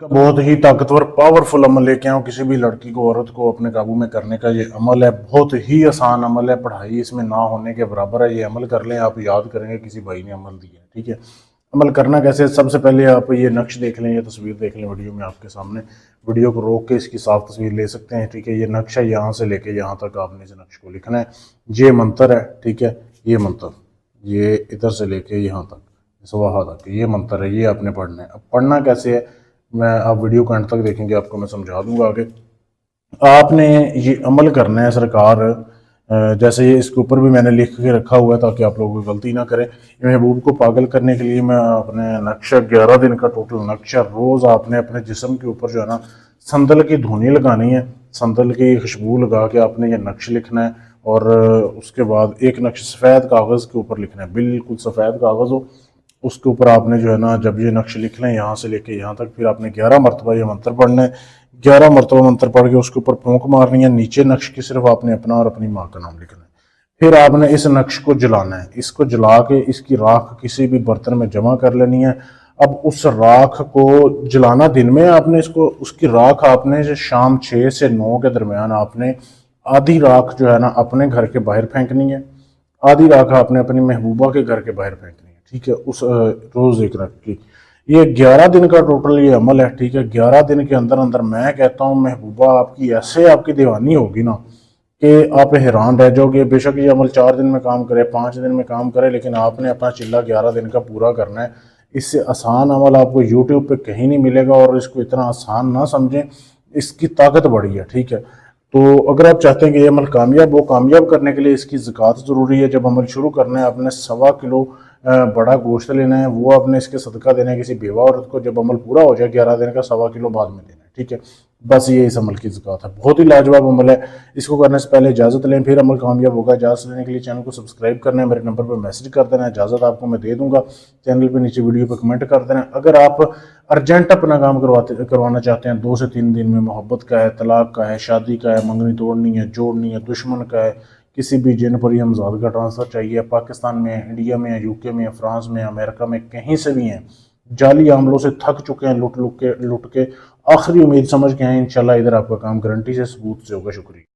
بہت ہی طاقتور پاورفل عمل لے کے آؤں کسی بھی لڑکی کو عورت کو اپنے قابو میں کرنے کا یہ عمل ہے. بہت ہی آسان عمل ہے, پڑھائی اس میں نہ ہونے کے برابر ہے. یہ عمل کر لیں, آپ یاد کریں گے کسی بھائی نے عمل دیا ہے. ٹھیک ہے, عمل کرنا کیسے؟ سب سے پہلے آپ یہ نقش دیکھ لیں, یہ تصویر دیکھ لیں ویڈیو میں آپ کے سامنے. ویڈیو کو روک کے اس کی صاف تصویر لے سکتے ہیں. ٹھیک ہے, یہ نقش ہے, یہاں سے لے کے یہاں تک آپ نے اس نقش کو لکھنا ہے. یہ منتر ہے. ٹھیک ہے, یہ منتر, یہ ادھر سے لے کے یہاں تک سواہا تک یہ منتر ہے, یہ آپ نے پڑھنا ہے. اب پڑھنا کیسے ہے میں آپ ویڈیو کو اینڈ تک دیکھیں گے, آپ کو میں سمجھا دوں گا آگے. آپ نے یہ عمل کرنا ہے سرکار, جیسے یہ اس کے اوپر بھی میں نے لکھ کے رکھا ہوا ہے تاکہ آپ لوگ غلطی نہ کریں. محبوب کو پاگل کرنے کے لیے میں اپنے نقشہ 11 دن کا ٹوٹل نقشہ, روز آپ نے اپنے جسم کے اوپر جو ہے نا سندل کی دھونی لگانی ہے, سندل کی خوشبو لگا کے آپ نے یہ نقش لکھنا ہے. اور اس کے بعد ایک نقش سفید کاغذ کے اوپر لکھنا ہے, بالکل سفید کاغذ ہو, اس کے اوپر آپ نے جو ہے نا جب یہ نقش لکھ لیں یہاں سے لے کے یہاں تک, پھر آپ نے 11 مرتبہ یہ منتر پڑھنا ہے. 11 مرتبہ منتر پڑھ کے اس کے اوپر پھونک مارنی ہے. نیچے نقش کی صرف آپ نے اپنا اور اپنی ماں کا نام لکھنا ہے. پھر آپ نے اس نقش کو جلانا ہے, اس کو جلا کے اس کی راکھ کسی بھی برتن میں جمع کر لینی ہے. اب اس راکھ کو جلانا دن میں آپ نے اس کی راکھ آپ نے شام 6 سے 9 کے درمیان آپ نے آدھی راکھ جو ہے نا اپنے گھر کے باہر پھینکنی ہے, آدھی راکھ آپ نے اپنی محبوبہ کے گھر کے باہر پھینکنی ہے. ٹھیک ہے, اس روز ایک رکھ کی. یہ 11 دن کا ٹوٹل یہ عمل ہے. ٹھیک ہے, 11 دن کے اندر اندر میں کہتا ہوں محبوبہ آپ کی ایسے آپ کی دیوانی ہوگی نا کہ آپ حیران رہ جاؤ گے. بے شک یہ عمل 4 دن میں کام کرے, 5 دن میں کام کرے, لیکن آپ نے اپنا چلہ 11 دن کا پورا کرنا ہے. اس سے آسان عمل آپ کو یوٹیوب پہ کہیں نہیں ملے گا, اور اس کو اتنا آسان نہ سمجھیں, اس کی طاقت بڑی ہے. ٹھیک ہے, تو اگر آپ چاہتے ہیں کہ یہ عمل کامیاب ہو, کامیاب کرنے کے لیے اس کی زکوٰۃ ضروری ہے. جب عمل شروع کرنا ہے آپ نے 1.25 کلو بڑا گوشت لینا ہے, وہ آپ نے اس کے صدقہ دینا ہے کسی بیوہ عورت کو. جب عمل پورا ہو جائے 11 دن کا 1.25 کلو بعد میں دینا ہے. ٹھیک ہے, بس یہ اس عمل کی زکوٰۃ ہے. بہت ہی لاجواب عمل ہے. اس کو کرنے سے پہلے اجازت لیں, پھر عمل کامیاب ہوگا. اجازت لینے کے لیے چینل کو سبسکرائب کرنا ہے, میرے نمبر پہ میسج کر دینا ہے, اجازت آپ کو میں دے دوں گا. چینل پہ نیچے ویڈیو پہ کمنٹ کر دینا ہے. اگر آپ ارجنٹ اپنا کام کروانا چاہتے ہیں 2 سے 3 دن میں, محبت کا ہے, طلاق کا ہے, شادی کا ہے, منگنی توڑنی ہے, جوڑنی ہے, دشمن کا ہے, کسی بھی جن پر ہمزاد کا ٹرانسفر چاہیے, پاکستان میں, انڈیا میں, یو کے میں, فرانس میں, امریکہ میں, کہیں سے بھی ہیں, جعلی عاملوں سے تھک چکے ہیں, لٹ کے آخری امید سمجھ کے ہیں, انشاءاللہ ادھر آپ کا کام گارنٹی سے ثبوت سے ہوگا. شکریہ.